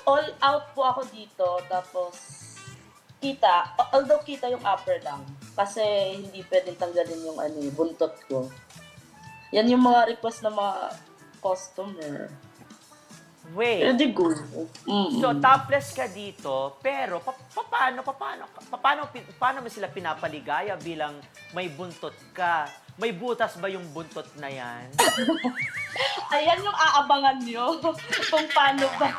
all out po ako dito, tapos kita, although kita yung upper lang, kasi hindi pwedeng tanggalin yung buntot ko. Yan yung mga request ng mga customer. Wait, Pwede go. so topless ka dito, pero paano mo sila pinapaligaya bilang may buntot ka? May butas ba yung buntot na yan? Ayan yung aabangan nyo kung paano ba,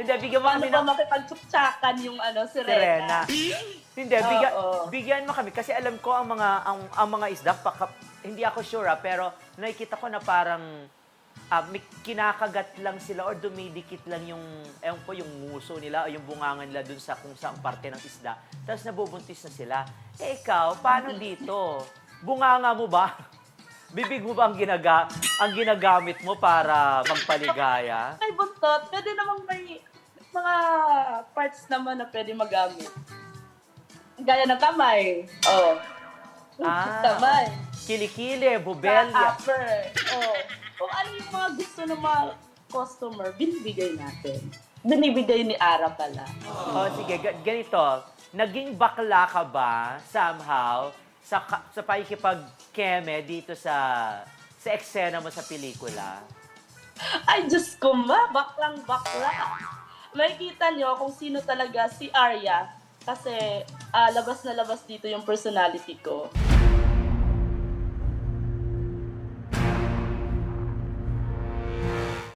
Hindi, bigyan mo paano kami ba ng makipagtsuktsakan yung sirena. sirena. Hindi, Oo. bigyan mo kami kasi alam ko ang mga isda hindi ako sure pero nakikita ko na parang may kinakagat lang sila or dumidikit lang yung ewan ko yung nguso nila o yung bungangan nila dun sa kung saang parte ng isda. Tapos nabubuntis na sila. Eh ikaw, paano dito? Bunganga mo ba? Bibig mo ba ang ginagamit mo para magpaligaya? May buntot, pwede namang may mga parts naman na pwede magamit. Gaya ng kamay. Oh. Kamay. Kilikili, Sa bubelya. upper. Oh. Kung ano yung mga gusto ng mga customer, binibigay natin. Binibigay ni Ara pala. Oh, sige, ganito. Naging bakla ka ba somehow sa pakikipag-keme dito sa eksena mo sa pelikula? Ay, Diyos ko baklang bakla. Makikita nyo kung sino talaga si Arya. Kasi labas na labas dito yung personality ko.